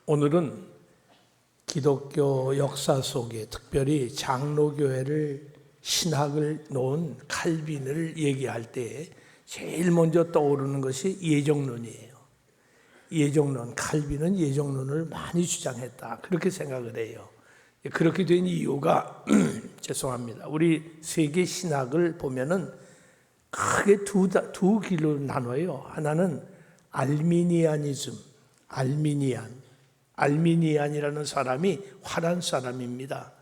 오늘은 기독교 역사 속에 특별히 장로교회를 신학을 놓은 칼빈을 얘기할 때 제일 먼저 떠오르는 것이 예정론이에요. 예정론, 칼빈은 예정론을 많이 주장했다, 그렇게 생각을 해요. 그렇게 된 이유가 죄송합니다. 우리 세계 신학을 보면은 크게 두 길로 나눠요. 하나는 알미니안이즘, 알미니안이라는 사람이 화란 사람입니다.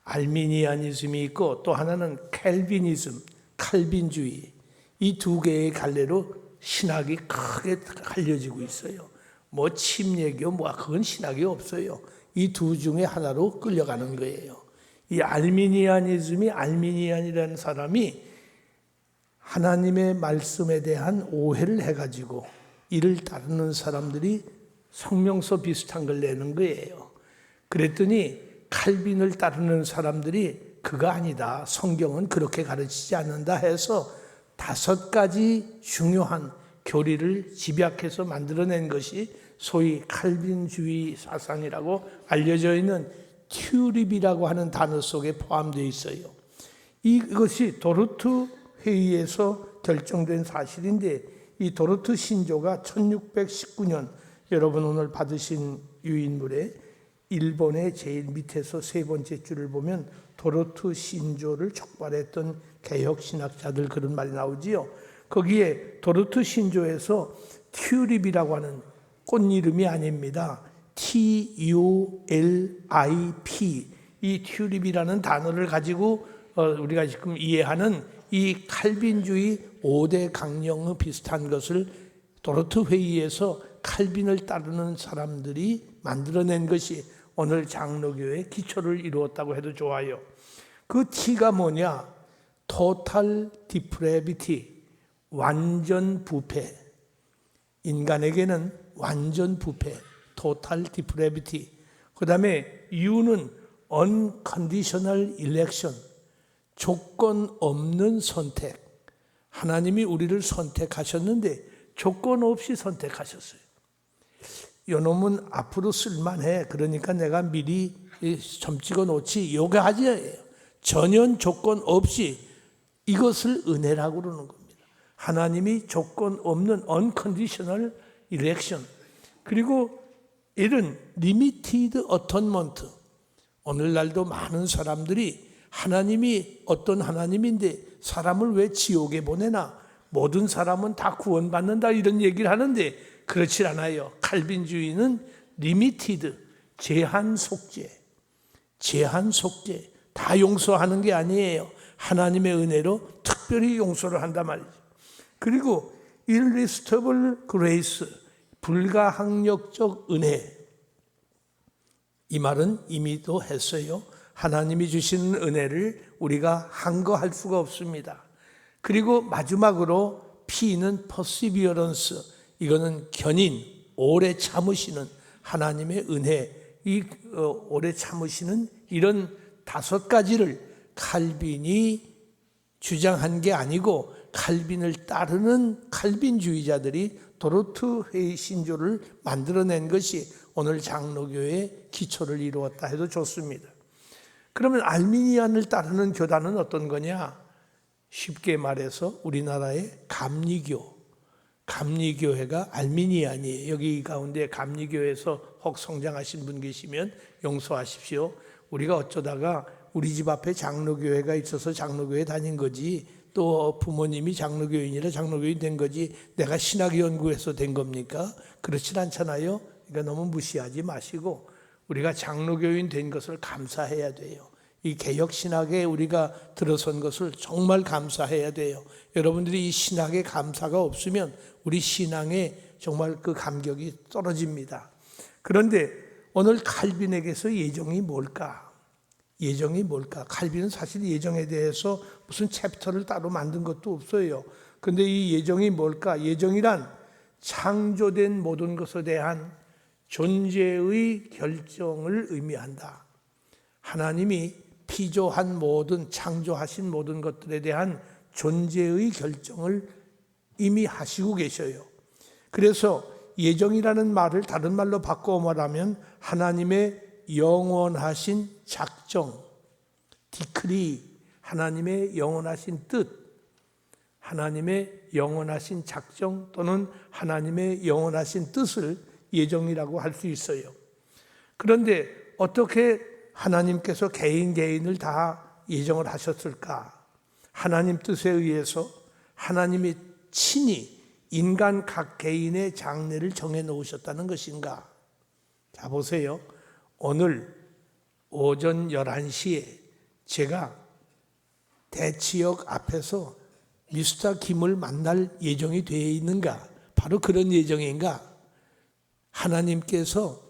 알미니아니즘이 있고 또 하나는 캘비니즘, 칼빈주의. 이 두 개의 갈래로 신학이 크게 갈려지고 있어요. 뭐 침례교, 그건 신학이 없어요. 이 두 중에 하나로 끌려가는 거예요. 이 알미니안이라는 사람이 하나님의 말씀에 대한 오해를 해가지고 이를 따르는 사람들이 성명서 비슷한 걸 내는 거예요. 그랬더니 칼빈을 따르는 사람들이 그거 아니다, 성경은 그렇게 가르치지 않는다 해서 5가지 중요한 교리를 집약해서 만들어낸 것이 소위 칼빈주의 사상이라고 알려져 있는 튜립이라고 하는 단어 속에 포함되어 있어요. 이것이 도르트 회의에서 결정된 사실인데, 이 도르트 신조가 1619년, 여러분 오늘 받으신 유인물에 일본의 제일 밑에서 3번째 줄을 보면 도르트 신조를 촉발했던 개혁신학자들 그런 말이 나오지요. 거기에 도르트 신조에서 튜립이라고 하는 꽃 이름이 아닙니다. TULIP, 이 튜립이라는 단어를 가지고 우리가 지금 이해하는 이 칼빈주의 5대 강령의 비슷한 것을 도르트 회의에서 칼빈을 따르는 사람들이 만들어낸 것이 오늘 장로교의 기초를 이루었다고 해도 좋아요. 그 T가 뭐냐? Total Depravity, 완전 부패. 인간에게는 완전 부패, Total Depravity. 그 다음에 U는 Unconditional Election, 조건 없는 선택. 하나님이 우리를 선택하셨는데 조건 없이 선택하셨어요. 요놈은 앞으로 쓸만해, 그러니까 내가 미리 점 찍어 놓지, 요게 하지예요. 전혀 조건 없이. 이것을 은혜라고 그러는 겁니다. 하나님이 조건 없는 unconditional election. 그리고 이런 limited atonement. 오늘날도 많은 사람들이 하나님이 어떤 하나님인데 사람을 왜 지옥에 보내나, 모든 사람은 다 구원받는다, 이런 얘기를 하는데 그렇지 않아요. 칼빈주의는 리미티드, 제한 속죄, 다 용서하는 게 아니에요. 하나님의 은혜로 특별히 용서를 한단 말이죠. 그리고 irresistible grace, 불가항력적 은혜. 이 말은 이미도 했어요. 하나님이 주시는 은혜를 우리가 한거할 수가 없습니다. 그리고 마지막으로 P는 perseverance, 이거는 견인, 오래 참으시는 하나님의 은혜. 이 오래 참으시는 이런 5가지를 칼빈이 주장한 게 아니고 칼빈을 따르는 칼빈주의자들이 도르트 회의 신조를 만들어낸 것이 오늘 장로교의 기초를 이루었다 해도 좋습니다. 그러면 알미니안을 따르는 교단은 어떤 거냐? 쉽게 말해서 우리나라의 감리교회가 알미니안이에요. 여기 가운데 감리교회에서 혹 성장하신 분 계시면 용서하십시오. 우리가 어쩌다가 우리 집 앞에 장로교회가 있어서 장로교회 다닌 거지, 또 부모님이 장로교인이라 장로교인 된 거지, 내가 신학연구에서 된 겁니까? 그렇진 않잖아요. 그러니까 너무 무시하지 마시고 우리가 장로교인 된 것을 감사해야 돼요. 이 개혁신학에 우리가 들어선 것을 정말 감사해야 돼요. 여러분들이 이 신학에 감사가 없으면 우리 신앙에 정말 그 감격이 떨어집니다. 그런데 오늘 칼빈에게서 예정이 뭘까? 칼빈은 사실 예정에 대해서 무슨 챕터를 따로 만든 것도 없어요. 그런데 이 예정이 뭘까? 예정이란 창조된 모든 것에 대한 존재의 결정을 의미한다. 하나님이 피조한 창조하신 모든 것들에 대한 존재의 결정을 이미 하시고 계셔요. 그래서 예정이라는 말을 다른 말로 바꿔 말하면 하나님의 영원하신 작정, 디크리, 하나님의 영원하신 뜻, 하나님의 영원하신 작정 또는 하나님의 영원하신 뜻을 예정이라고 할 수 있어요. 그런데 어떻게 하나님께서 개인을 다 예정을 하셨을까? 하나님 뜻에 의해서 하나님이 친히 인간 각 개인의 장래를 정해 놓으셨다는 것인가? 자, 보세요. 오늘 오전 11시에 제가 대치역 앞에서 미스터 김을 만날 예정이 되어 있는가? 바로 그런 예정인가? 하나님께서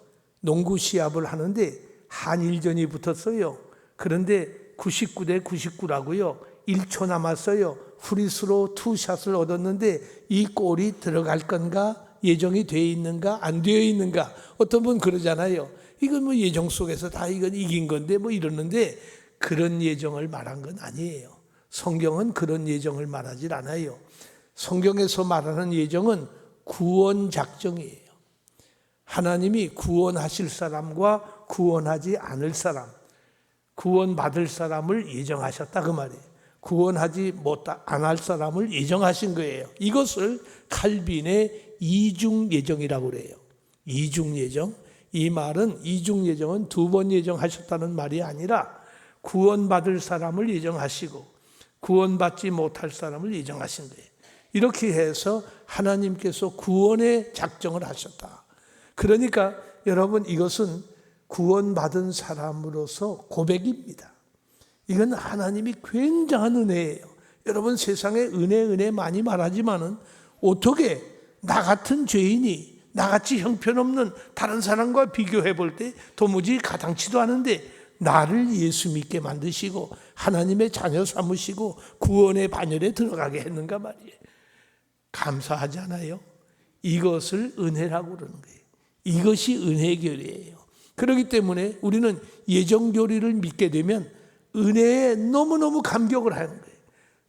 농구 시합을 하는데 한일전이 붙었어요. 그런데 99대 99라고요. 1초 남았어요. 프리스로 투샷을 얻었는데 이 골이 들어갈 건가? 예정이 되어 있는가? 안 되어 있는가? 어떤 분 그러잖아요. 이건 뭐 예정 속에서 다 이건 이긴 건데 뭐 이러는데 그런 예정을 말한 건 아니에요. 성경은 그런 예정을 말하지 않아요. 성경에서 말하는 예정은 구원 작정이에요. 하나님이 구원하실 사람과 구원하지 않을 사람, 구원받을 사람을 예정하셨다 그 말이에요. 구원하지 안 할 사람을 예정하신 거예요. 이것을 칼빈의 이중 예정이라고 그래요. 이중 예정. 이 말은 이중 예정은 두 번 예정하셨다는 말이 아니라 구원받을 사람을 예정하시고 구원받지 못할 사람을 예정하신 거예요. 이렇게 해서 하나님께서 구원의 작정을 하셨다. 그러니까 여러분 이것은 구원받은 사람으로서 고백입니다. 이건 하나님이 굉장한 은혜예요. 여러분 세상에 은혜 많이 말하지만은 어떻게 나 같은 죄인이 나같이 형편없는 다른 사람과 비교해 볼 때 도무지 가당치도 않은데 나를 예수 믿게 만드시고 하나님의 자녀 삼으시고 구원의 반열에 들어가게 했는가 말이에요. 감사하지 않아요? 이것을 은혜라고 그러는 거예요. 이것이 은혜교리예요. 그렇기 때문에 우리는 예정교리를 믿게 되면 은혜에 너무너무 감격을 하는 거예요.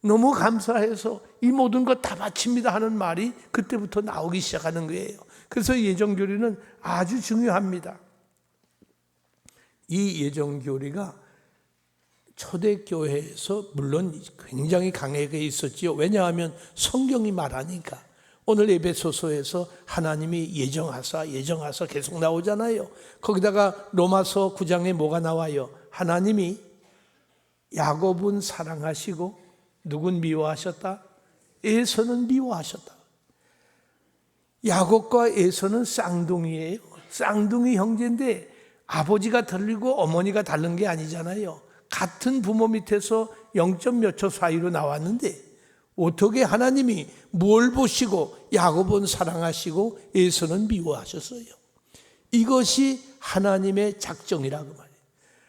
너무 감사해서 이 모든 것 다 바칩니다 하는 말이 그때부터 나오기 시작하는 거예요. 그래서 예정교리는 아주 중요합니다. 이 예정교리가 초대교회에서 물론 굉장히 강하게 있었지요. 왜냐하면 성경이 말하니까. 오늘 에베소서에서 하나님이 예정하사 계속 나오잖아요. 거기다가 로마서 9장에 뭐가 나와요? 하나님이 야곱은 사랑하시고 누군 미워하셨다? 에서는 미워하셨다. 야곱과 에서는 쌍둥이에요. 쌍둥이 형제인데 아버지가 다르고 어머니가 다른 게 아니잖아요. 같은 부모 밑에서 0점 몇 초 사이로 나왔는데 어떻게 하나님이 뭘 보시고 야곱은 사랑하시고 에서는 미워하셨어요. 이것이 하나님의 작정이라고 말해요.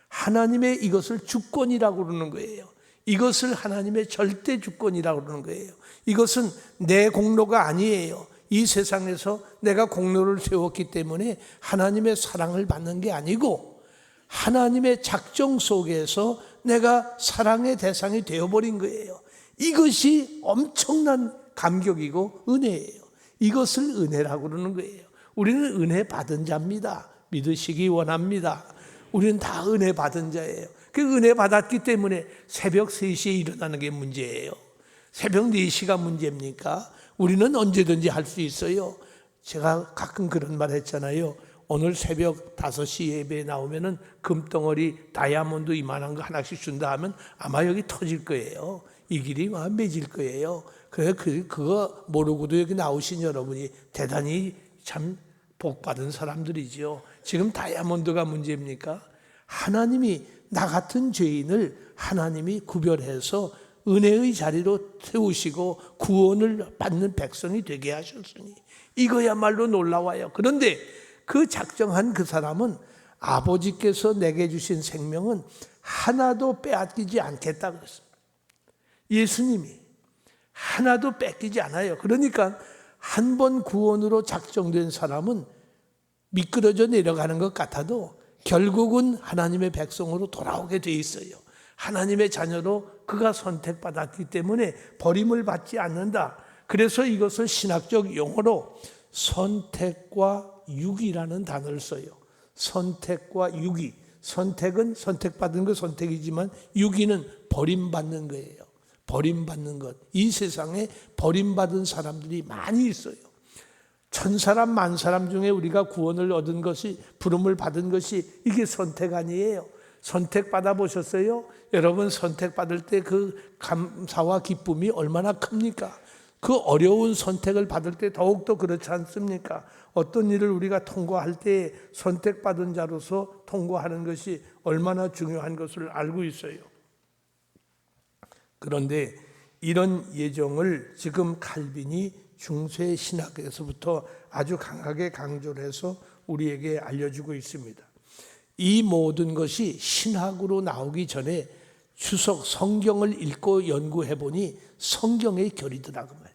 하나님의 이것을 주권이라고 그러는 거예요. 이것을 하나님의 절대 주권이라고 그러는 거예요. 이것은 내 공로가 아니에요. 이 세상에서 내가 공로를 세웠기 때문에 하나님의 사랑을 받는 게 아니고 하나님의 작정 속에서 내가 사랑의 대상이 되어버린 거예요. 이것이 엄청난 감격이고 은혜예요. 이것을 은혜라고 그러는 거예요. 우리는 은혜 받은 자입니다. 믿으시기 원합니다. 우리는 다 은혜 받은 자예요. 그 은혜 받았기 때문에 새벽 3시에 일어나는 게 문제예요. 새벽 4시가 문제입니까? 우리는 언제든지 할 수 있어요. 제가 가끔 그런 말 했잖아요. 오늘 새벽 5시 예배에 나오면은 금덩어리 다이아몬드 이만한 거 하나씩 준다 하면 아마 여기 터질 거예요. 이 길이 막 맺을 거예요. 그래서 그거 모르고도 여기 나오신 여러분이 대단히 참 복받은 사람들이죠. 지금 다이아몬드가 문제입니까? 하나님이 나 같은 죄인을 하나님이 구별해서 은혜의 자리로 세우시고 구원을 받는 백성이 되게 하셨으니 이거야말로 놀라워요. 그런데 그 작정한 그 사람은 아버지께서 내게 주신 생명은 하나도 빼앗기지 않겠다 그랬습니다. 예수님이 하나도 뺏기지 않아요. 그러니까 한 번 구원으로 작정된 사람은 미끄러져 내려가는 것 같아도 결국은 하나님의 백성으로 돌아오게 돼 있어요. 하나님의 자녀로 그가 선택받았기 때문에 버림을 받지 않는다. 그래서 이것을 신학적 용어로 선택과 유기라는 단어를 써요. 선택과 유기. 선택은 선택받은 거 선택이지만 유기는 버림받는 거예요. 버림받는 것. 이 세상에 버림받은 사람들이 많이 있어요. 천사람 만사람 중에 우리가 구원을 얻은 것이, 부름을 받은 것이 이게 선택 아니에요. 선택받아 보셨어요? 여러분 선택받을 때 그 감사와 기쁨이 얼마나 큽니까? 그 어려운 선택을 받을 때 더욱더 그렇지 않습니까? 어떤 일을 우리가 통과할 때 선택받은 자로서 통과하는 것이 얼마나 중요한 것을 알고 있어요. 그런데 이런 예정을 지금 칼빈이 중세 신학에서부터 아주 강하게 강조를 해서 우리에게 알려주고 있습니다. 이 모든 것이 신학으로 나오기 전에 주석 성경을 읽고 연구해 보니 성경의 결이더라고 말이에요.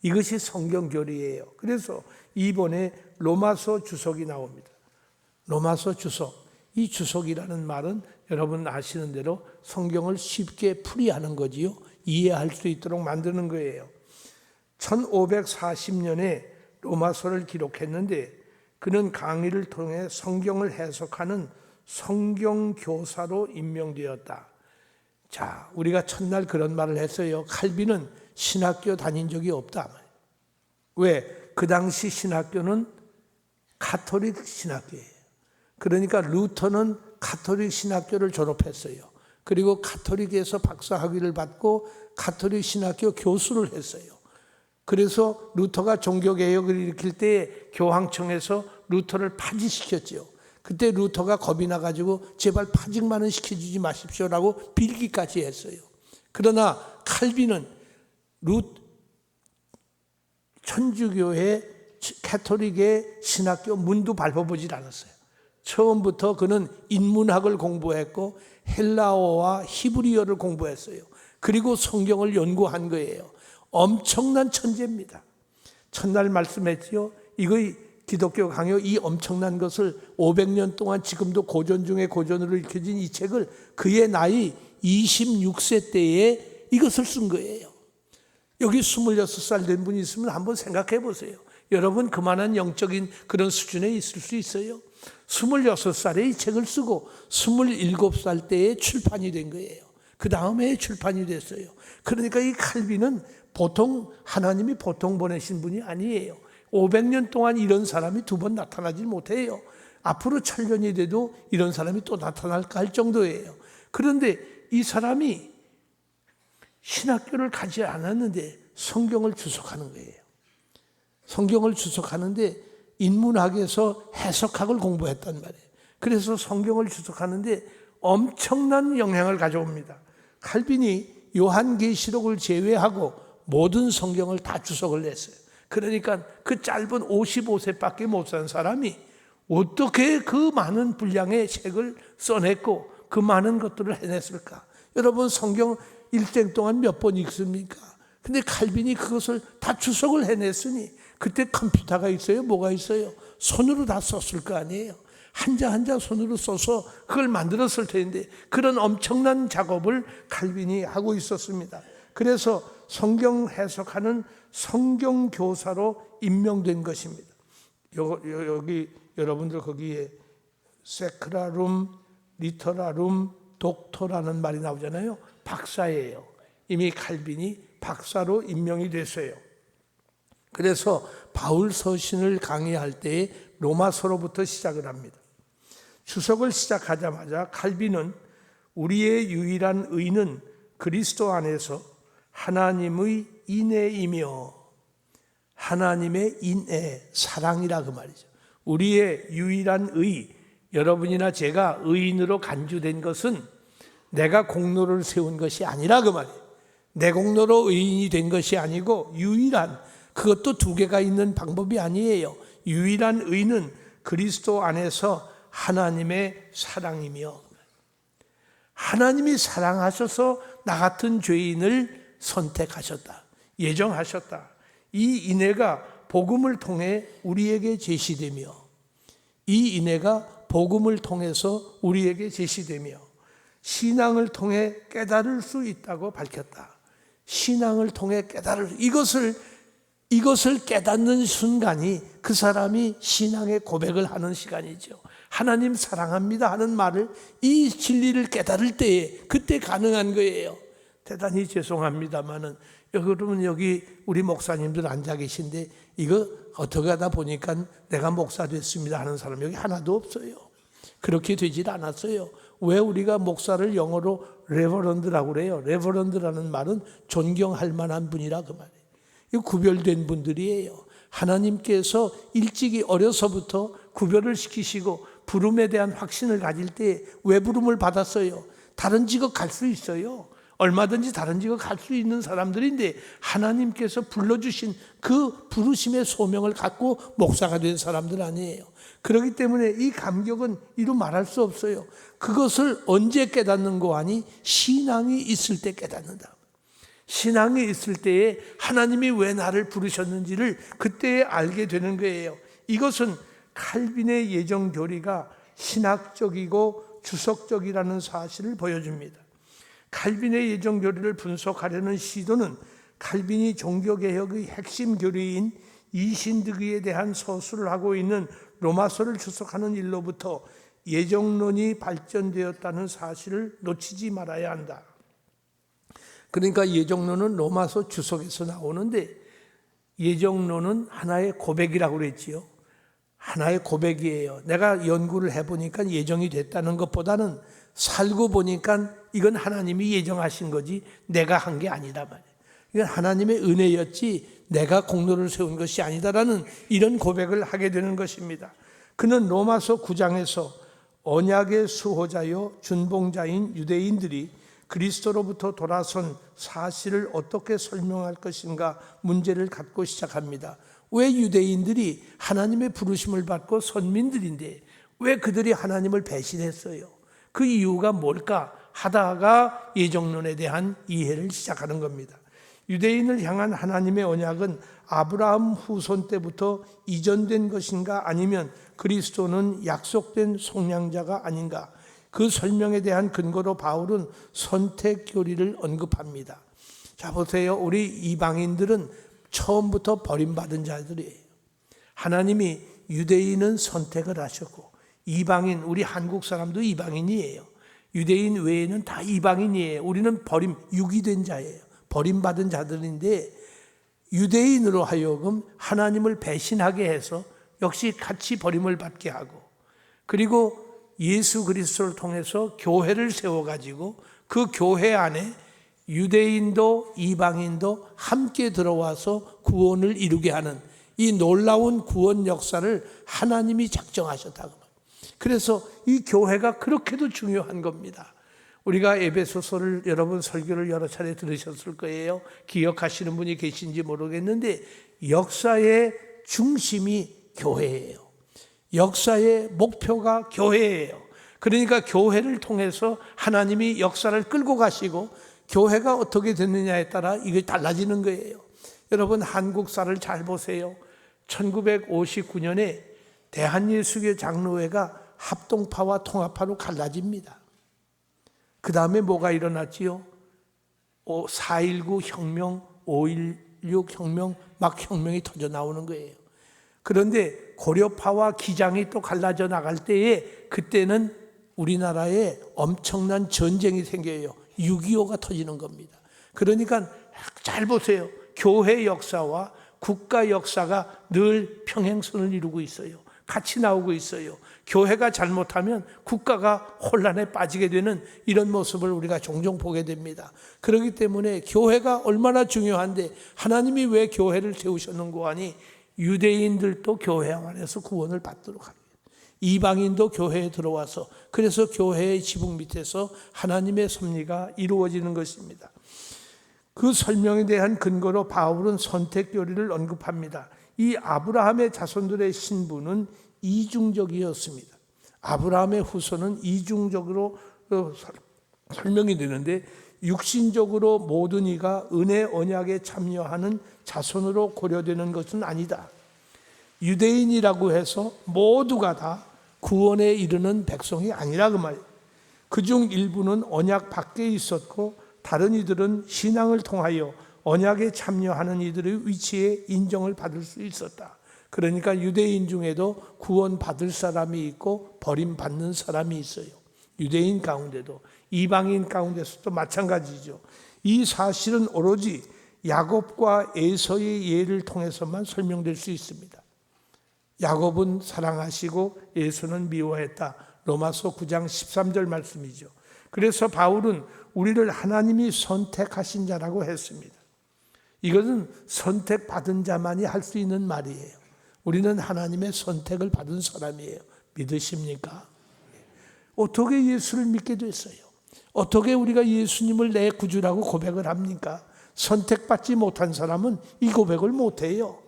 이것이 성경 결이에요. 그래서 이번에 로마서 주석이 나옵니다. 로마서 주석. 이 주석이라는 말은 여러분 아시는 대로 성경을 쉽게 풀이하는 거지요. 이해할 수 있도록 만드는 거예요. 1540년에 로마서를 기록했는데 그는 강의를 통해 성경을 해석하는 성경교사로 임명되었다. 자, 우리가 첫날 그런 말을 했어요. 칼빈은 신학교 다닌 적이 없다. 왜? 그 당시 신학교는 가톨릭 신학교예요. 그러니까 루터는 가톨릭 신학교를 졸업했어요. 그리고 가톨릭에서 박사학위를 받고 가톨릭 신학교 교수를 했어요. 그래서 루터가 종교개혁을 일으킬 때 교황청에서 루터를 파직시켰죠. 그때 루터가 겁이 나가지고 제발 파직만은 시켜주지 마십시오라고 빌기까지 했어요. 그러나 칼빈은 천주교회 가톨릭의 신학교 문도 밟아보질 않았어요. 처음부터 그는 인문학을 공부했고 헬라어와 히브리어를 공부했어요. 그리고 성경을 연구한 거예요. 엄청난 천재입니다. 첫날 말씀했지요. 이거 기독교 강요 이 엄청난 것을 500년 동안 지금도 고전 중에 고전으로 읽혀진 이 책을 그의 나이 26세 때에 이것을 쓴 거예요. 여기 26살 된 분이 있으면 한번 생각해 보세요. 여러분 그만한 영적인 그런 수준에 있을 수 있어요. 26살에 이 책을 쓰고 27살 때에 출판이 된 거예요. 그 다음에 출판이 됐어요. 그러니까 이 칼빈은 보통 하나님이 보통 보내신 분이 아니에요. 500년 동안 이런 사람이 두 번 나타나지 못해요. 앞으로 1000년이 돼도 이런 사람이 또 나타날까 할 정도예요. 그런데 이 사람이 신학교를 가지 않았는데 성경을 주석하는 거예요. 성경을 주석하는데 인문학에서 해석학을 공부했단 말이에요. 그래서 성경을 주석하는데 엄청난 영향을 가져옵니다. 칼빈이 요한계시록을 제외하고 모든 성경을 다 주석을 냈어요. 그러니까 그 짧은 55세밖에 못 산 사람이 어떻게 그 많은 분량의 책을 써냈고 그 많은 것들을 해냈을까? 여러분 성경 일생 동안 몇 번 읽습니까? 근데 칼빈이 그것을 다 주석을 해냈으니 그때 컴퓨터가 있어요? 뭐가 있어요? 손으로 다 썼을 거 아니에요? 한 장 한 장 손으로 써서 그걸 만들었을 텐데 그런 엄청난 작업을 칼빈이 하고 있었습니다. 그래서 성경 해석하는 성경교사로 임명된 것입니다. 여기 여러분들 거기에 세크라룸, 리터라룸, 독토라는 말이 나오잖아요. 박사예요. 이미 칼빈이 박사로 임명이 됐어요. 그래서 바울 서신을 강의할 때에 로마서로부터 시작을 합니다. 주석을 시작하자마자 칼빈은 우리의 유일한 의는 그리스도 안에서 하나님의 인애이며 하나님의 인애, 사랑이라 그 말이죠. 우리의 유일한 의, 여러분이나 제가 의인으로 간주된 것은 내가 공로를 세운 것이 아니라 그 말이에요. 내 공로로 의인이 된 것이 아니고 유일한, 그것도 두 개가 있는 방법이 아니에요. 유일한 의는 그리스도 안에서 하나님의 사랑이며 하나님이 사랑하셔서 나 같은 죄인을 선택하셨다. 예정하셨다. 이 인애가 복음을 통해 우리에게 제시되며 이 인애가 복음을 통해서 우리에게 제시되며 신앙을 통해 깨달을 수 있다고 밝혔다. 신앙을 통해 깨달을 이것을 깨닫는 순간이 그 사람이 신앙의 고백을 하는 시간이죠. 하나님 사랑합니다 하는 말을, 이 진리를 깨달을 때에 그때 가능한 거예요. 대단히 죄송합니다만은 여러분, 여기 우리 목사님들 앉아 계신데 이거 어떻게 하다 보니까 내가 목사 됐습니다 하는 사람 여기 하나도 없어요. 그렇게 되질 않았어요. 왜 우리가 목사를 영어로 레버런드라고 그래요? 레버런드라는 말은 존경할 만한 분이라 그 말이에요. 이 구별된 분들이에요. 하나님께서 일찍이 어려서부터 구별을 시키시고 부름에 대한 확신을 가질 때 왜 부름을 받았어요? 다른 직업 갈 수 있어요. 얼마든지 다른 직업 갈 수 있는 사람들인데 하나님께서 불러주신 그 부르심의 소명을 갖고 목사가 된 사람들 아니에요. 그렇기 때문에 이 감격은 이루 말할 수 없어요. 그것을 언제 깨닫는 거 아니? 신앙이 있을 때 깨닫는다. 신앙이 있을 때에 하나님이 왜 나를 부르셨는지를 그때에 알게 되는 거예요. 이것은 칼빈의 예정 교리가 신학적이고 주석적이라는 사실을 보여줍니다. 칼빈의 예정 교리를 분석하려는 시도는 칼빈이 종교개혁의 핵심 교리인 이신득에 대한 서술을 하고 있는 로마서를 주석하는 일로부터 예정론이 발전되었다는 사실을 놓치지 말아야 한다. 그러니까 예정론은 로마서 주석에서 나오는데 예정론은 하나의 고백이라고 그랬지요. 하나의 고백이에요. 내가 연구를 해보니까 예정이 됐다는 것보다는 살고 보니까 이건 하나님이 예정하신 거지 내가 한 게 아니다 말이에요. 이건 하나님의 은혜였지 내가 공로를 세운 것이 아니다라는 이런 고백을 하게 되는 것입니다. 그는 로마서 9장에서 언약의 수호자요 준봉자인 유대인들이 그리스도로부터 돌아선 사실을 어떻게 설명할 것인가 문제를 갖고 시작합니다. 왜 유대인들이 하나님의 부르심을 받고 선민들인데 왜 그들이 하나님을 배신했어요? 그 이유가 뭘까 하다가 예정론에 대한 이해를 시작하는 겁니다. 유대인을 향한 하나님의 언약은 아브라함 후손 때부터 이전된 것인가 아니면 그리스도는 약속된 속량자가 아닌가? 그 설명에 대한 근거로 바울은 선택 교리를 언급합니다. 자 보세요. 우리 이방인들은 처음부터 버림받은 자들이에요. 하나님이 유대인은 선택을 하셨고 이방인, 우리 한국 사람도 이방인이에요. 유대인 외에는 다 이방인이에요. 우리는 유기된 자예요. 버림받은 자들인데 유대인으로 하여금 하나님을 배신하게 해서 역시 같이 버림을 받게 하고 그리고 예수 그리스도를 통해서 교회를 세워가지고 그 교회 안에 유대인도 이방인도 함께 들어와서 구원을 이루게 하는 이 놀라운 구원 역사를 하나님이 작정하셨다고. 그래서 이 교회가 그렇게도 중요한 겁니다. 우리가 에베소서를 여러분 설교를 여러 차례 들으셨을 거예요. 기억하시는 분이 계신지 모르겠는데 역사의 중심이 교회예요. 역사의 목표가 교회예요. 그러니까 교회를 통해서 하나님이 역사를 끌고 가시고 교회가 어떻게 됐느냐에 따라 이게 달라지는 거예요. 여러분 한국사를 잘 보세요. 1959년에 대한예수교 장로회가 합동파와 통합파로 갈라집니다. 그 다음에 뭐가 일어났지요? 4.19 혁명, 5.16 혁명, 막 혁명이 터져 나오는 거예요. 그런데 고려파와 기장이 또 갈라져 나갈 때에 그때는 우리나라에 엄청난 전쟁이 생겨요. 6.25가 터지는 겁니다. 그러니까 잘 보세요. 교회 역사와 국가 역사가 늘 평행선을 이루고 있어요. 같이 나오고 있어요. 교회가 잘못하면 국가가 혼란에 빠지게 되는 이런 모습을 우리가 종종 보게 됩니다. 그렇기 때문에 교회가 얼마나 중요한데 하나님이 왜 교회를 세우셨는고 하니 유대인들도 교회 안에서 구원을 받도록 합니다. 이방인도 교회에 들어와서 그래서 교회의 지붕 밑에서 하나님의 섭리가 이루어지는 것입니다. 그 설명에 대한 근거로 바울은 선택 교리를 언급합니다. 이 아브라함의 자손들의 신분은 이중적이었습니다. 아브라함의 후손은 이중적으로 설명이 되는데 육신적으로 모든 이가 은혜 언약에 참여하는 자손으로 고려되는 것은 아니다. 유대인이라고 해서 모두가 다 구원에 이르는 백성이 아니라 그 말이에요. 그중 일부는 언약 밖에 있었고 다른 이들은 신앙을 통하여 언약에 참여하는 이들의 위치에 인정을 받을 수 있었다. 그러니까 유대인 중에도 구원받을 사람이 있고 버림받는 사람이 있어요. 유대인 가운데도, 이방인 가운데서도 마찬가지죠. 이 사실은 오로지 야곱과 에서의 예를 통해서만 설명될 수 있습니다. 야곱은 사랑하시고 에서는 미워했다. 로마서 9장 13절 말씀이죠. 그래서 바울은 우리를 하나님이 선택하신 자라고 했습니다. 이것은 선택받은 자만이 할 수 있는 말이에요. 우리는 하나님의 선택을 받은 사람이에요. 믿으십니까? 어떻게 예수를 믿게 됐어요? 어떻게 우리가 예수님을 내 구주라고 고백을 합니까? 선택받지 못한 사람은 이 고백을 못해요.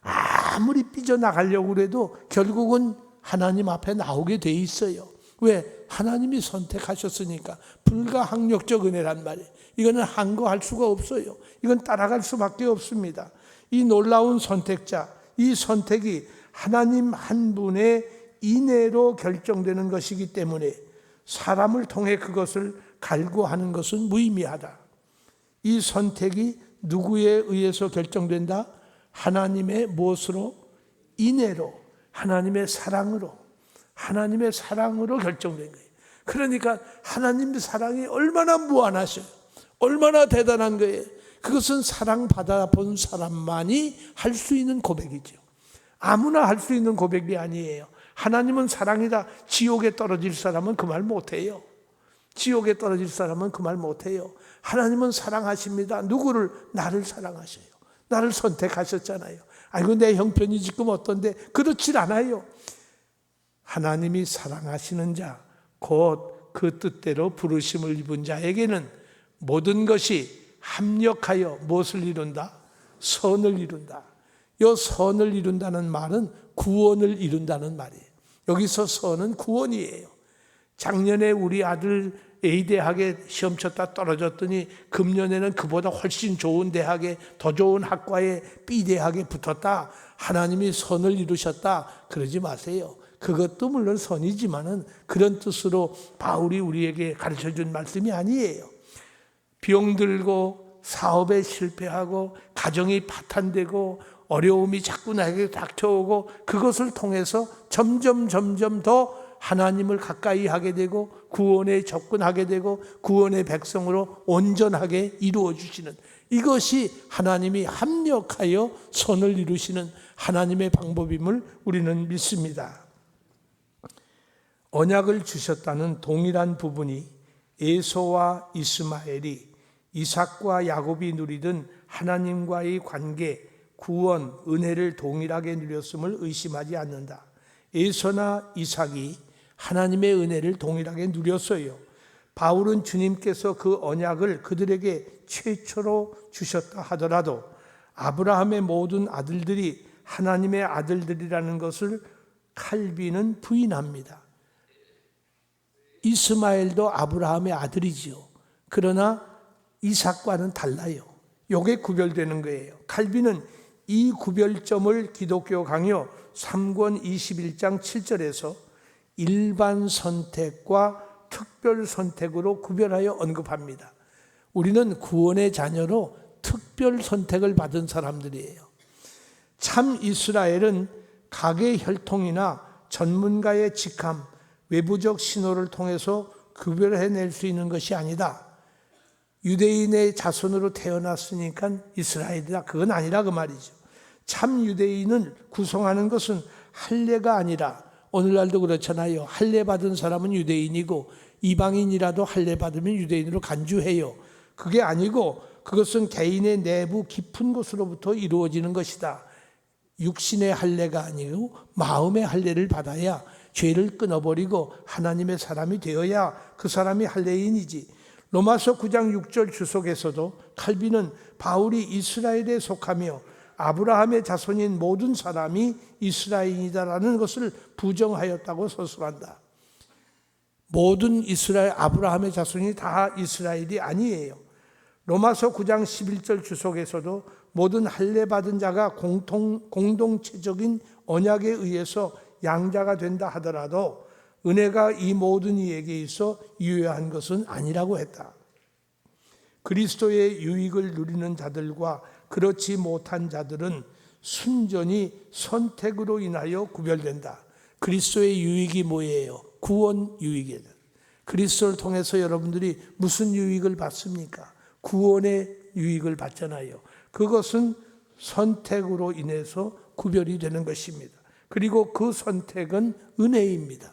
아무리 삐져나가려고 해도 결국은 하나님 앞에 나오게 돼 있어요. 왜? 하나님이 선택하셨으니까. 불가항력적 은혜란 말이에요. 이거는 한거할 수가 없어요. 이건 따라갈 수밖에 없습니다. 이 놀라운 선택자, 이 선택이 하나님 한 분의 인애로 결정되는 것이기 때문에 사람을 통해 그것을 갈구하는 것은 무의미하다. 이 선택이 누구에 의해서 결정된다? 하나님의 무엇으로? 인애로, 하나님의 사랑으로 결정된 거예요. 그러니까 하나님의 사랑이 얼마나 무한하셔요. 얼마나 대단한 거예요. 그것은 사랑받아 본 사람만이 할 수 있는 고백이죠. 아무나 할 수 있는 고백이 아니에요. 하나님은 사랑이다. 지옥에 떨어질 사람은 그 말 못해요. 지옥에 떨어질 사람은 그 말 못해요. 하나님은 사랑하십니다. 누구를? 나를 사랑하셔요. 나를 선택하셨잖아요. 아이고 내 형편이 지금 어떤데? 그렇질 않아요. 하나님이 사랑하시는 자, 곧 그 뜻대로 부르심을 입은 자에게는 모든 것이 합력하여 무엇을 이룬다? 선을 이룬다. 이 선을 이룬다는 말은 구원을 이룬다는 말이에요. 여기서 선은 구원이에요. 작년에 우리 아들 A대학에 시험 쳤다 떨어졌더니 금년에는 그보다 훨씬 좋은 대학에, 더 좋은 학과에 B대학에 붙었다. 하나님이 선을 이루셨다. 그러지 마세요. 그것도 물론 선이지만은 그런 뜻으로 바울이 우리에게 가르쳐준 말씀이 아니에요. 병들고 사업에 실패하고 가정이 파탄되고 어려움이 자꾸 나에게 닥쳐오고 그것을 통해서 점점 더 하나님을 가까이 하게 되고 구원에 접근하게 되고 구원의 백성으로 온전하게 이루어 주시는, 이것이 하나님이 합력하여 선을 이루시는 하나님의 방법임을 우리는 믿습니다. 언약을 주셨다는 동일한 부분이 에서와 이스마엘이, 이삭과 야곱이 누리던 하나님과의 관계, 구원, 은혜를 동일하게 누렸음을 의심하지 않는다. 에서나 이삭이 하나님의 은혜를 동일하게 누렸어요. 바울은 주님께서 그 언약을 그들에게 최초로 주셨다 하더라도 아브라함의 모든 아들들이 하나님의 아들들이라는 것을 칼빈은 부인합니다. 이스마엘도 아브라함의 아들이지요. 그러나 이삭과는 달라요. 이게 구별되는 거예요. 칼빈은 이 구별점을 기독교 강요 3권 21장 7절에서 일반 선택과 특별 선택으로 구별하여 언급합니다. 우리는 구원의 자녀로 특별 선택을 받은 사람들이에요. 참 이스라엘은 각의 혈통이나 전문가의 직함, 외부적 신호를 통해서 구별해낼 수 있는 것이 아니다. 유대인의 자손으로 태어났으니까 이스라엘이다. 그건 아니라 그 말이죠. 참 유대인을 구성하는 것은 할례가 아니라, 오늘날도 그렇잖아요. 할례 받은 사람은 유대인이고 이방인이라도 할례 받으면 유대인으로 간주해요. 그게 아니고 그것은 개인의 내부 깊은 곳으로부터 이루어지는 것이다. 육신의 할례가 아니고 마음의 할례를 받아야, 죄를 끊어버리고 하나님의 사람이 되어야 그 사람이 할례인이지. 로마서 9장 6절 주석에서도 칼빈은 바울이 이스라엘에 속하며 아브라함의 자손인 모든 사람이 이스라엘이다라는 것을 부정하였다고 서술한다. 모든 이스라엘, 아브라함의 자손이 다 이스라엘이 아니에요. 로마서 9장 11절 주석에서도 모든 할례 받은 자가 공동체적인 언약에 의해서 양자가 된다 하더라도 은혜가 이 모든 이에게 있어 유효한 것은 아니라고 했다. 그리스도의 유익을 누리는 자들과 그렇지 못한 자들은 순전히 선택으로 인하여 구별된다. 그리스도의 유익이 뭐예요? 구원 유익이에요. 그리스도를 통해서 여러분들이 무슨 유익을 받습니까? 구원의 유익을 받잖아요. 그것은 선택으로 인해서 구별이 되는 것입니다. 그리고 그 선택은 은혜입니다.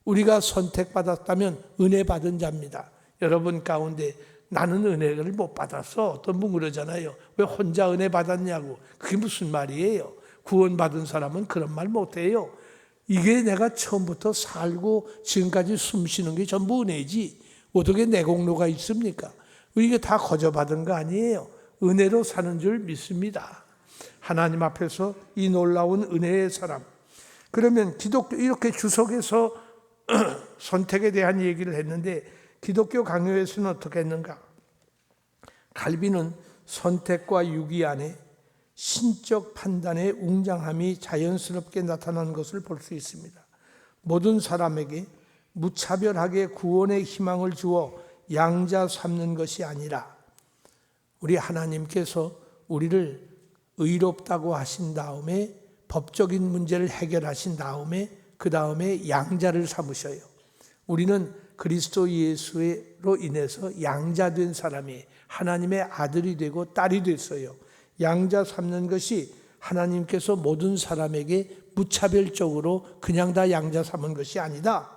우리가 선택받았다면 은혜 받은 자입니다. 여러분 가운데 나는 은혜를 못 받았어. 어떤 분 그러잖아요. 왜 혼자 은혜 받았냐고. 그게 무슨 말이에요? 구원받은 사람은 그런 말 못해요. 이게 내가 처음부터 살고 지금까지 숨 쉬는 게 전부 은혜지. 어떻게 내 공로가 있습니까? 이게 다 거저받은 거 아니에요. 은혜로 사는 줄 믿습니다. 하나님 앞에서 이 놀라운 은혜의 사람. 그러면 기독교 이렇게 주석에서 선택에 대한 얘기를 했는데 기독교 강요에서는 어떻게 했는가? 갈비는 선택과 유기 안에 신적 판단의 웅장함이 자연스럽게 나타나는 것을 볼 수 있습니다. 모든 사람에게 무차별하게 구원의 희망을 주어 양자 삼는 것이 아니라 우리 하나님께서 우리를 의롭다고 하신 다음에 법적인 문제를 해결하신 다음에 그 다음에 양자를 삼으셔요. 우리는 그리스도 예수로 인해서 양자된 사람이 하나님의 아들이 되고 딸이 됐어요. 양자 삼는 것이 하나님께서 모든 사람에게 무차별적으로 그냥 다 양자 삼은 것이 아니다.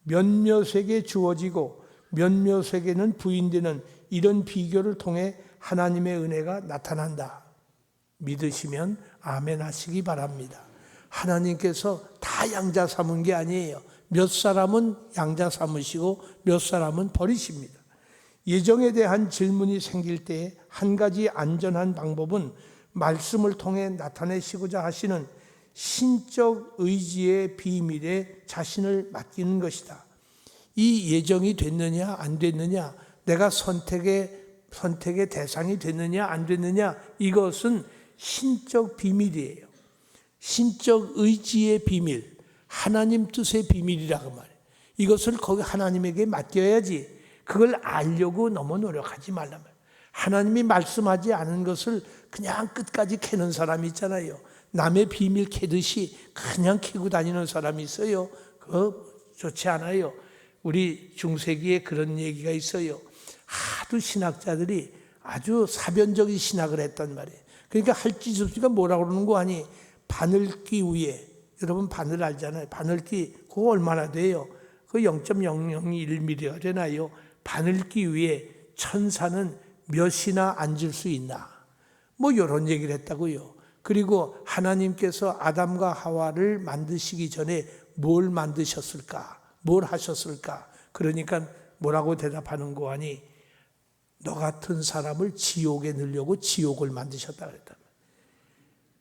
몇몇에게 주어지고 몇몇에게는 부인되는 이런 비교를 통해 하나님의 은혜가 나타난다. 믿으시면 아멘 하시기 바랍니다. 하나님께서 다 양자 삼은 게 아니에요. 몇 사람은 양자 삼으시고 몇 사람은 버리십니다. 예정에 대한 질문이 생길 때 한 가지 안전한 방법은 말씀을 통해 나타내시고자 하시는 신적 의지의 비밀에 자신을 맡기는 것이다. 이 예정이 됐느냐 안 됐느냐, 내가 선택의 대상이 됐느냐 안 됐느냐, 이것은 신적 비밀이에요. 신적 의지의 비밀, 하나님 뜻의 비밀이라고 말해요. 이것을 거기 하나님에게 맡겨야지. 그걸 알려고 너무 노력하지 말란 말이에요. 하나님이 말씀하지 않은 것을 그냥 끝까지 캐는 사람이 있잖아요. 남의 비밀 캐듯이 그냥 캐고 다니는 사람이 있어요. 그거 좋지 않아요. 우리 중세기에 그런 얘기가 있어요. 하도 신학자들이 아주 사변적인 신학을 했단 말이에요. 그러니까 할지섭씨가 뭐라고 그러는 거 아니? 바늘기 위에, 여러분 바늘 알잖아요. 바늘기 그거 얼마나 돼요? 그 0.001mm가 되나요? 바늘기 위에 천사는 몇이나 앉을 수 있나? 뭐 이런 얘기를 했다고요. 그리고 하나님께서 아담과 하와를 만드시기 전에 뭘 만드셨을까? 뭘 하셨을까? 그러니까 뭐라고 대답하는 거 아니? 너 같은 사람을 지옥에 넣으려고 지옥을 만드셨다 그랬단 말이에요.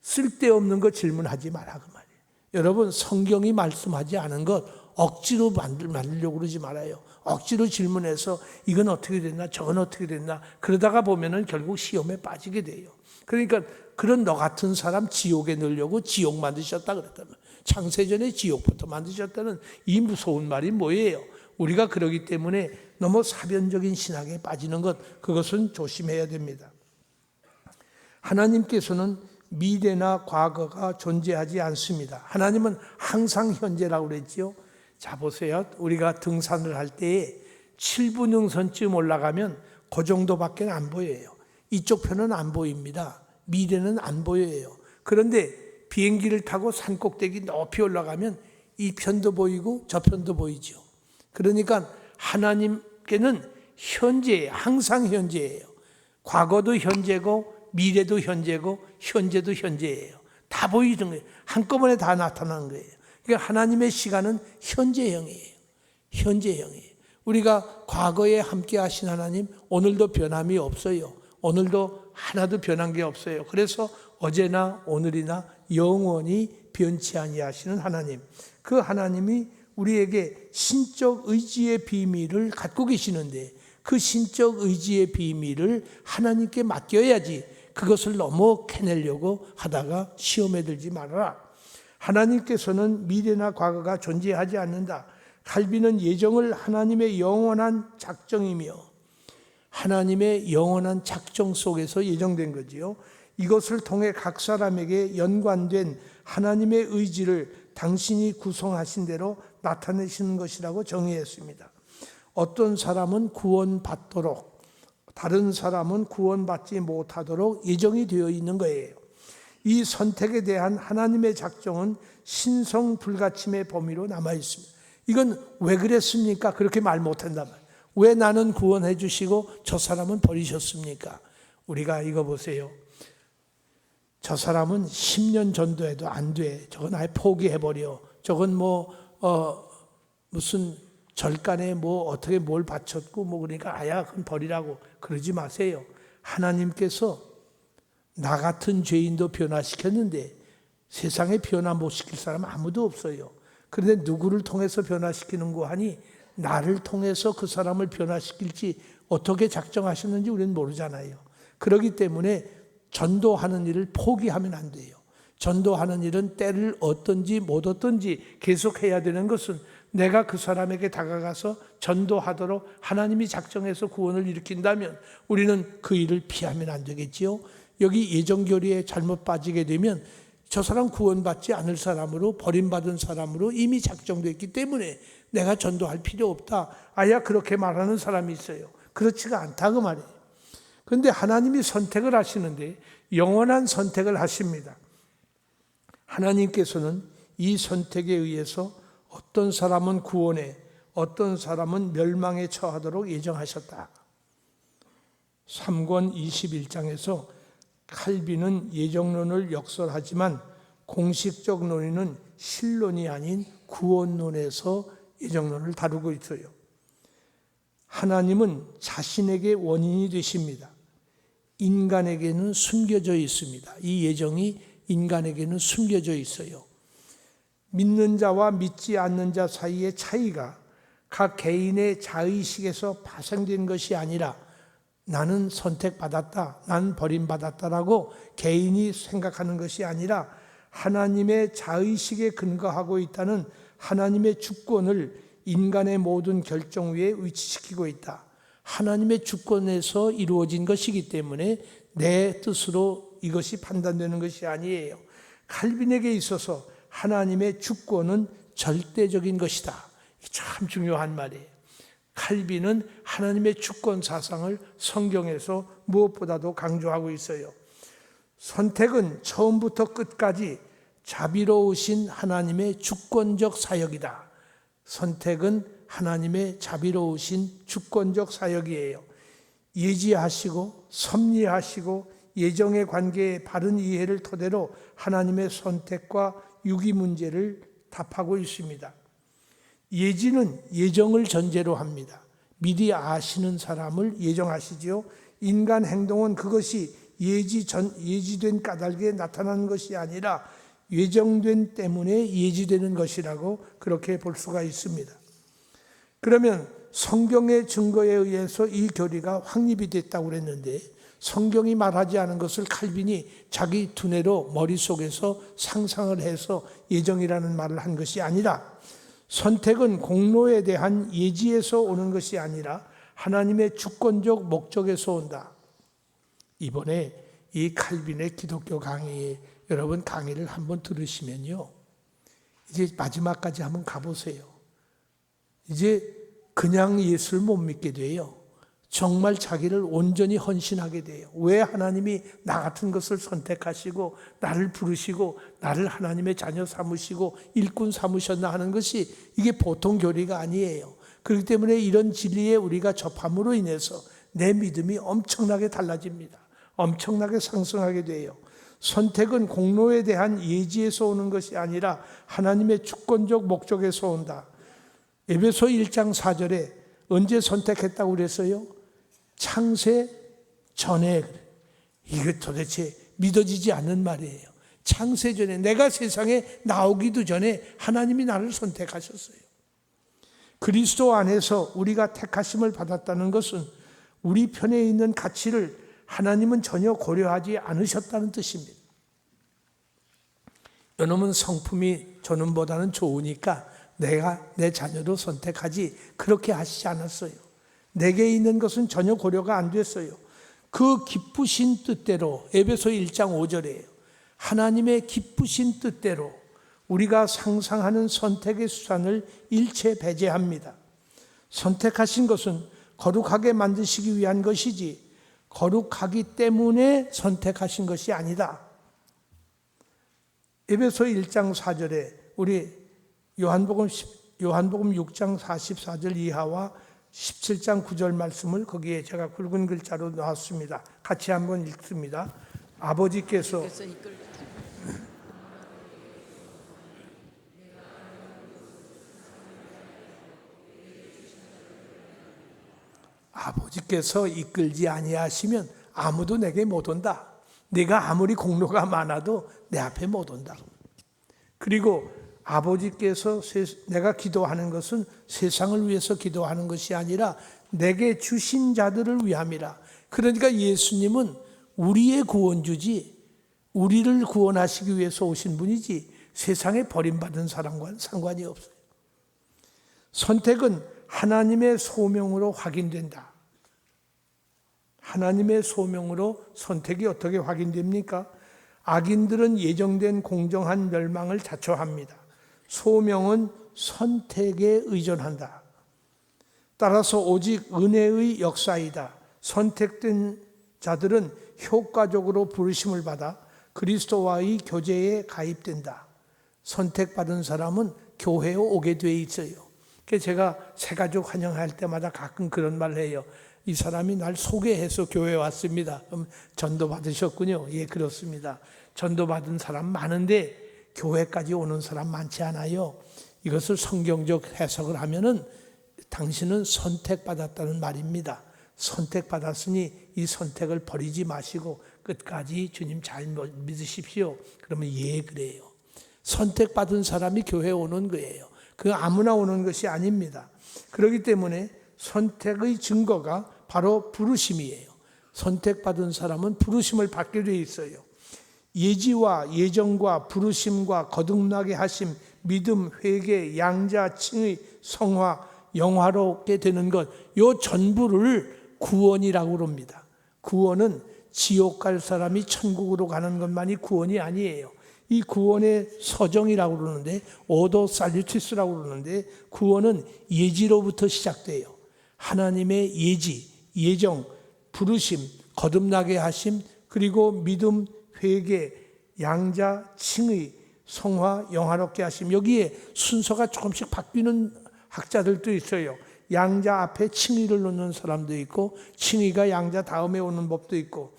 쓸데없는 거 질문하지 마라 그 말이에요. 여러분 성경이 말씀하지 않은 것 억지로 만들려고 그러지 말아요. 억지로 질문해서 이건 어떻게 됐나 저건 어떻게 됐나 그러다가 보면은 결국 시험에 빠지게 돼요. 그러니까 그런 너 같은 사람 지옥에 넣으려고 지옥 만드셨다 그랬다면, 창세전에 지옥부터 만드셨다는 이 무서운 말이 뭐예요? 우리가 그러기 때문에 너무 사변적인 신학에 빠지는 것, 그것은 조심해야 됩니다. 하나님께서는 미래나 과거가 존재하지 않습니다. 하나님은 항상 현재라고 그랬죠. 자 보세요. 우리가 등산을 할 때에 7분응선쯤 올라가면 그 정도밖에 안 보여요. 이쪽 편은 안 보입니다. 미래는 안 보여요. 그런데 비행기를 타고 산꼭대기 높이 올라가면 이 편도 보이고 저 편도 보이죠. 그러니까 하나님께는 현재예요. 항상 현재예요. 과거도 현재고 미래도 현재고 현재도 현재예요. 다 보이는 거예요. 한꺼번에 다 나타나는 거예요. 그러니까 하나님의 시간은 현재형이에요. 현재형이에요. 우리가 과거에 함께 하신 하나님 오늘도 변함이 없어요. 오늘도 하나도 변한 게 없어요. 그래서 어제나 오늘이나 영원히 변치 아니하시는 하나님, 그 하나님이 우리에게 신적 의지의 비밀을 갖고 계시는데 그 신적 의지의 비밀을 하나님께 맡겨야지. 그것을 너무 캐내려고 하다가 시험에 들지 말아라. 하나님께서는 미래나 과거가 존재하지 않는다. 갈비는 예정을 하나님의 영원한 작정이며 하나님의 영원한 작정 속에서 예정된 거지요. 이것을 통해 각 사람에게 연관된 하나님의 의지를 당신이 구성하신 대로 나타내시는 것이라고 정의했습니다. 어떤 사람은 구원받도록, 다른 사람은 구원받지 못하도록 예정이 되어 있는 거예요. 이 선택에 대한 하나님의 작정은 신성불가침의 범위로 남아 있습니다. 이건 왜 그랬습니까? 그렇게 말 못한단 말이에요. 왜 나는 구원해 주시고 저 사람은 버리셨습니까? 우리가 이거 보세요. 저 사람은 10년 전도해도 안 돼. 저건 아예 포기해버려. 저건 무슨 절간에 어떻게 뭘 바쳤고 그러니까 아야 그건 버리라고 그러지 마세요. 하나님께서 나 같은 죄인도 변화시켰는데 세상에 변화 못 시킬 사람은 아무도 없어요. 그런데 누구를 통해서 변화시키는고 하니 나를 통해서 그 사람을 변화시킬지 어떻게 작정하셨는지 우리는 모르잖아요. 그렇기 때문에 전도하는 일을 포기하면 안 돼요. 전도하는 일은 때를 얻든지 못 얻든지 계속해야 되는 것은 내가 그 사람에게 다가가서 전도하도록 하나님이 작정해서 구원을 일으킨다면 우리는 그 일을 피하면 안 되겠지요. 여기 예정교리에 잘못 빠지게 되면 저 사람 구원받지 않을 사람으로 버림받은 사람으로 이미 작정됐기 때문에 내가 전도할 필요 없다. 아야 그렇게 말하는 사람이 있어요. 그렇지가 않다 그 말이에요. 그런데 하나님이 선택을 하시는데 영원한 선택을 하십니다. 하나님께서는 이 선택에 의해서 어떤 사람은 구원에 어떤 사람은 멸망에 처하도록 예정하셨다. 3권 21장에서 칼빈은 예정론을 역설하지만 공식적 논의는 신론이 아닌 구원론에서 예정론을 다루고 있어요. 하나님은 자신에게 원인이 되십니다. 인간에게는 숨겨져 있습니다. 이 예정이 인간에게는 숨겨져 있어요. 믿는 자와 믿지 않는 자 사이의 차이가 각 개인의 자의식에서 파생된 것이 아니라 나는 선택받았다, 나는 버림받았다라고 개인이 생각하는 것이 아니라 하나님의 자의식에 근거하고 있다는 하나님의 주권을 인간의 모든 결정 위에 위치시키고 있다. 하나님의 주권에서 이루어진 것이기 때문에 내 뜻으로 이것이 판단되는 것이 아니에요. 칼빈에게 있어서 하나님의 주권은 절대적인 것이다. 참 중요한 말이에요. 칼빈은 하나님의 주권 사상을 성경에서 무엇보다도 강조하고 있어요. 선택은 처음부터 끝까지 자비로우신 하나님의 주권적 사역이다. 선택은 하나님의 자비로우신 주권적 사역이에요. 예지하시고 섭리하시고 예정의 관계의 바른 이해를 토대로 하나님의 선택과 유기 문제를 답하고 있습니다. 예지는 예정을 전제로 합니다. 미리 아시는 사람을 예정하시지요. 인간 행동은 그것이 예지된 까닭에 나타나는 것이 아니라 예정된 때문에 예지되는 것이라고 그렇게 볼 수가 있습니다. 그러면 성경의 증거에 의해서 이 교리가 확립이 됐다고 그랬는데 성경이 말하지 않은 것을 칼빈이 자기 두뇌로 머릿속에서 상상을 해서 예정이라는 말을 한 것이 아니라 선택은 공로에 대한 예지에서 오는 것이 아니라 하나님의 주권적 목적에서 온다. 이번에 이 칼빈의 기독교 강의에 여러분 강의를 한번 들으시면요. 이제 마지막까지 한번 가보세요. 이제 그냥 예수를 못 믿게 돼요. 정말 자기를 온전히 헌신하게 돼요. 왜 하나님이 나 같은 것을 선택하시고 나를 부르시고 나를 하나님의 자녀 삼으시고 일꾼 삼으셨나 하는 것이 이게 보통 교리가 아니에요. 그렇기 때문에 이런 진리에 우리가 접함으로 인해서 내 믿음이 엄청나게 달라집니다. 엄청나게 상승하게 돼요. 선택은 공로에 대한 예지에서 오는 것이 아니라 하나님의 주권적 목적에서 온다. 에베소 1장 4절에 언제 선택했다고 그랬어요? 창세 전에. 이게 도대체 믿어지지 않는 말이에요. 창세 전에, 내가 세상에 나오기도 전에 하나님이 나를 선택하셨어요. 그리스도 안에서 우리가 택하심을 받았다는 것은 우리 편에 있는 가치를 하나님은 전혀 고려하지 않으셨다는 뜻입니다. 이놈은 성품이 저놈보다는 좋으니까 내가 내 자녀로 선택하지 그렇게 하시지 않았어요. 내게 있는 것은 전혀 고려가 안 됐어요. 그 기쁘신 뜻대로, 에베소 1장 5절이에요. 하나님의 기쁘신 뜻대로 우리가 상상하는 선택의 수단을 일체 배제합니다. 선택하신 것은 거룩하게 만드시기 위한 것이지 거룩하기 때문에 선택하신 것이 아니다. 에베소 1장 4절에 우리 요한복음 6장 44절 이하와 17장 9절 말씀을 거기에 제가 굵은 글자로 넣었습니다. 같이 한번 읽습니다. 아버지께서 이끌지 아니하시면 아무도 내게 못 온다. 내가 아무리 공로가 많아도 내 앞에 못 온다. 그리고 아버지께서 내가 기도하는 것은 세상을 위해서 기도하는 것이 아니라 내게 주신 자들을 위함이라. 그러니까 예수님은 우리의 구원주지 우리를 구원하시기 위해서 오신 분이지 세상에 버림받은 사람과는 상관이 없어요. 선택은 하나님의 소명으로 확인된다. 하나님의 소명으로 선택이 어떻게 확인됩니까? 악인들은 예정된 공정한 멸망을 자초합니다. 소명은 선택에 의존한다. 따라서 오직 은혜의 역사이다. 선택된 자들은 효과적으로 부르심을 받아 그리스도와의 교제에 가입된다. 선택받은 사람은 교회에 오게 돼 있어요. 그래서 제가 새가족 환영할 때마다 가끔 그런 말을 해요. 이 사람이 날 소개해서 교회에 왔습니다. 그럼 전도 받으셨군요. 예, 그렇습니다. 전도 받은 사람 많은데 교회까지 오는 사람 많지 않아요. 이것을 성경적 해석을 하면은 당신은 선택받았다는 말입니다. 선택받았으니 이 선택을 버리지 마시고 끝까지 주님 잘 믿으십시오. 그러면 예, 그래요. 선택받은 사람이 교회에 오는 거예요. 그 아무나 오는 것이 아닙니다. 그렇기 때문에 선택의 증거가 바로 부르심이에요. 선택받은 사람은 부르심을 받게 돼 있어요. 예지와 예정과 부르심과 거듭나게 하심, 믿음, 회개, 양자, 칭의, 성화, 영화롭게 되는 것, 요 전부를 구원이라고 합니다. 구원은 지옥 갈 사람이 천국으로 가는 것만이 구원이 아니에요. 이 구원의 서정이라고 그러는데, 오더 살루티스라고 그러는데, 구원은 예지로부터 시작돼요. 하나님의 예지, 예정, 부르심, 거듭나게 하심, 그리고 믿음, 회개, 양자, 칭의, 성화, 영화롭게 하심. 여기에 순서가 조금씩 바뀌는 학자들도 있어요. 양자 앞에 칭의를 넣는 사람도 있고 칭의가 양자 다음에 오는 법도 있고.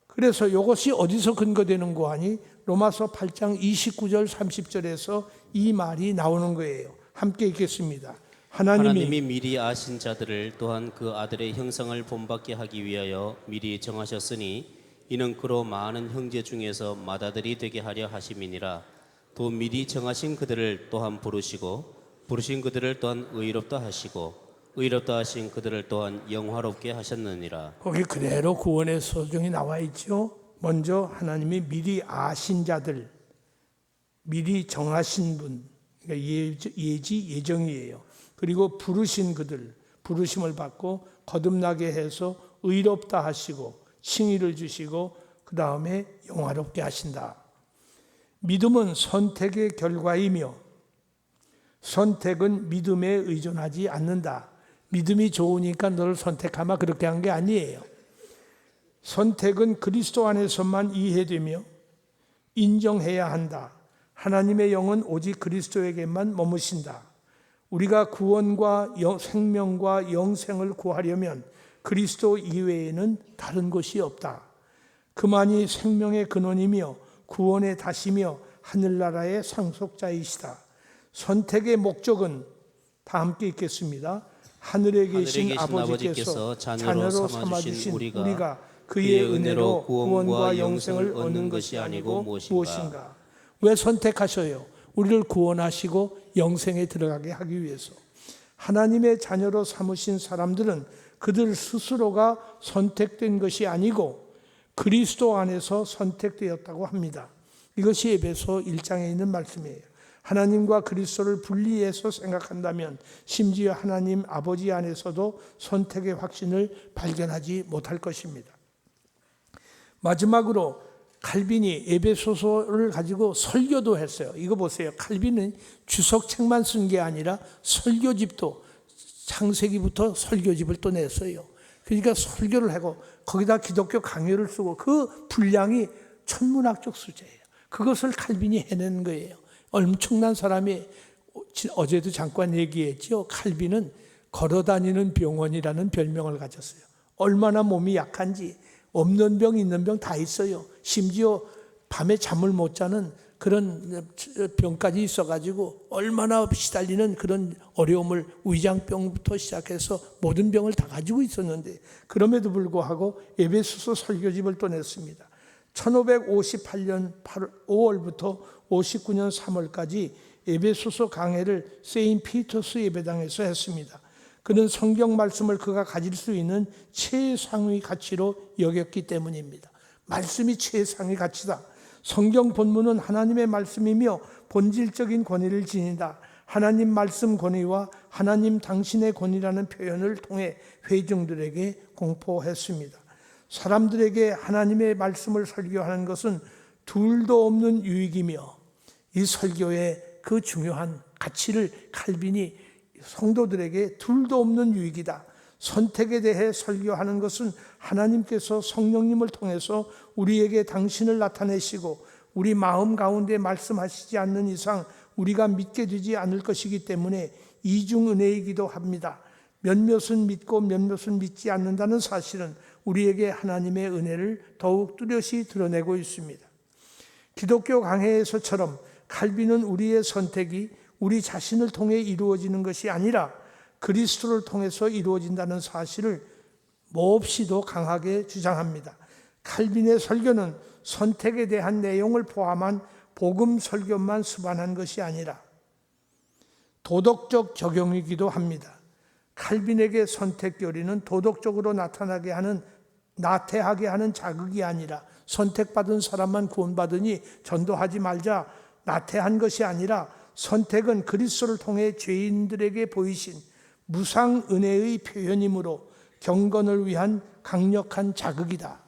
그래서 이것이 어디서 근거되는 거 하니 로마서 8장 29절 30절에서 이 말이 나오는 거예요. 함께 읽겠습니다. 하나님이 미리 아신 자들을 또한 그 아들의 형상을 본받게 하기 위하여 미리 정하셨으니 이는 그로 많은 형제 중에서 맏아들이 되게 하려 하심이니라. 또 미리 정하신 그들을 또한 부르시고 부르신 그들을 또한 의롭다 하시고 의롭다 하신 그들을 또한 영화롭게 하셨느니라. 거기 그대로 구원의 서정이 나와 있죠. 먼저 하나님이 미리 아신 자들, 미리 정하신 분, 그러니까 예지 예정이에요. 그리고 부르신 그들, 부르심을 받고 거듭나게 해서 의롭다 하시고 칭의를 주시고 그 다음에 영화롭게 하신다. 믿음은 선택의 결과이며 선택은 믿음에 의존하지 않는다. 믿음이 좋으니까 너를 선택하마 그렇게 한 게 아니에요. 선택은 그리스도 안에서만 이해되며 인정해야 한다. 하나님의 영은 오직 그리스도에게만 머무신다. 우리가 구원과 생명과 영생을 구하려면 그리스도 이외에는 다른 것이 없다. 그만이 생명의 근원이며 구원의 다시며 하늘나라의 상속자이시다. 선택의 목적은 다 함께 읽겠습니다. 하늘에 계신 아버지께서 자녀로 삼아주신 우리가 그의 은혜로 구원과 영생을 얻는 것이 아니고 무엇인가? 왜 선택하셔요? 우리를 구원하시고 영생에 들어가게 하기 위해서. 하나님의 자녀로 삼으신 사람들은 그들 스스로가 선택된 것이 아니고 그리스도 안에서 선택되었다고 합니다. 이것이 에베소 1장에 있는 말씀이에요. 하나님과 그리스도를 분리해서 생각한다면 심지어 하나님 아버지 안에서도 선택의 확신을 발견하지 못할 것입니다. 마지막으로 칼빈이 에베소서를 가지고 설교도 했어요. 이거 보세요. 칼빈은 주석책만 쓴 게 아니라 설교집도 창세기부터 설교집을 또 냈어요. 그러니까 설교를 하고 거기다 기독교 강요를 쓰고 그 분량이 천문학적 수제예요. 그것을 칼빈이 해낸 거예요. 엄청난 사람이 어제도 잠깐 얘기했죠. 칼빈은 걸어다니는 병원이라는 별명을 가졌어요. 얼마나 몸이 약한지 없는 병 있는 병 다 있어요. 심지어 밤에 잠을 못 자는 그런 병까지 있어가지고 얼마나 시달리는 그런 어려움을 위장병부터 시작해서 모든 병을 다 가지고 있었는데 그럼에도 불구하고 에베소서 설교집을 또 냈습니다. 1558년 5월부터 59년 3월까지 에베소서 강해를 세인 피터스 예배당에서 했습니다. 그는 성경 말씀을 그가 가질 수 있는 최상위 가치로 여겼기 때문입니다. 말씀이 최상위 가치다. 성경 본문은 하나님의 말씀이며 본질적인 권위를 지닌다. 하나님 말씀 권위와 하나님 당신의 권위라는 표현을 통해 회중들에게 공포했습니다. 사람들에게 하나님의 말씀을 설교하는 것은 둘도 없는 유익이며 이 설교의 그 중요한 가치를 칼빈이 성도들에게 둘도 없는 유익이다. 선택에 대해 설교하는 것은 하나님께서 성령님을 통해서 우리에게 당신을 나타내시고 우리 마음 가운데 말씀하시지 않는 이상 우리가 믿게 되지 않을 것이기 때문에 이중은혜이기도 합니다. 몇몇은 믿고 몇몇은 믿지 않는다는 사실은 우리에게 하나님의 은혜를 더욱 뚜렷이 드러내고 있습니다. 기독교 강해에서처럼 칼빈은 우리의 선택이 우리 자신을 통해 이루어지는 것이 아니라 그리스도를 통해서 이루어진다는 사실을 몹시도 강하게 주장합니다. 칼빈의 설교는 선택에 대한 내용을 포함한 복음 설교만 수반한 것이 아니라 도덕적 적용이기도 합니다. 칼빈에게 선택 교리는 도덕적으로 나태하게 하는 자극이 아니라 선택받은 사람만 구원받으니 전도하지 말자 나태한 것이 아니라 선택은 그리스도를 통해 죄인들에게 보이신 무상 은혜의 표현이므로 경건을 위한 강력한 자극이다.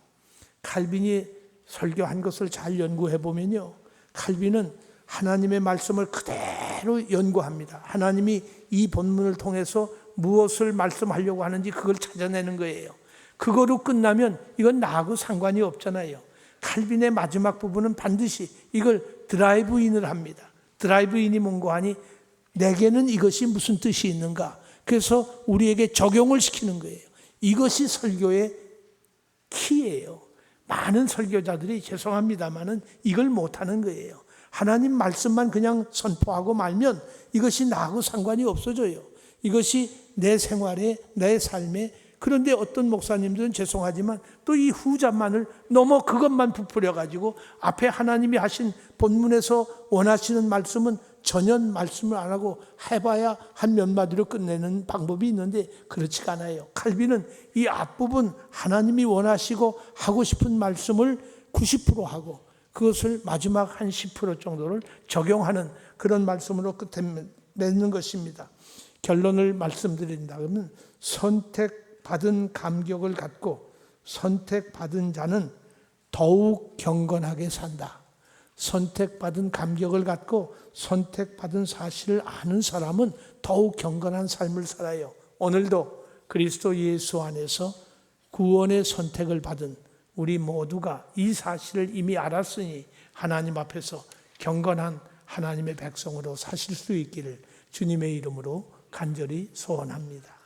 칼빈이 설교한 것을 잘 연구해 보면요, 칼빈은 하나님의 말씀을 그대로 연구합니다. 하나님이 이 본문을 통해서 무엇을 말씀하려고 하는지 그걸 찾아내는 거예요. 그거로 끝나면 이건 나하고 상관이 없잖아요. 칼빈의 마지막 부분은 반드시 이걸 드라이브인을 합니다. 드라이브인이 뭔고 하니 내게는 이것이 무슨 뜻이 있는가? 그래서 우리에게 적용을 시키는 거예요. 이것이 설교의 키예요. 많은 설교자들이 죄송합니다마는 이걸 못하는 거예요. 하나님 말씀만 그냥 선포하고 말면 이것이 나하고 상관이 없어져요. 이것이 내 생활에, 내 삶에. 그런데 어떤 목사님들은 죄송하지만 또 이 후자만을 너무 그것만 부풀려가지고 앞에 하나님이 하신 본문에서 원하시는 말씀은 전혀 말씀을 안 하고 해봐야 한 몇 마디로 끝내는 방법이 있는데 그렇지가 않아요. 칼빈은 이 앞부분 하나님이 원하시고 하고 싶은 말씀을 90% 하고 그것을 마지막 한 10% 정도를 적용하는 그런 말씀으로 끝에 맺는 것입니다. 결론을 말씀드린다면 선택받은 감격을 갖고 선택받은 자는 더욱 경건하게 산다. 선택받은 감격을 갖고 선택받은 사실을 아는 사람은 더욱 경건한 삶을 살아요. 오늘도 그리스도 예수 안에서 구원의 선택을 받은 우리 모두가 이 사실을 이미 알았으니 하나님 앞에서 경건한 하나님의 백성으로 사실 수 있기를 주님의 이름으로 간절히 소원합니다.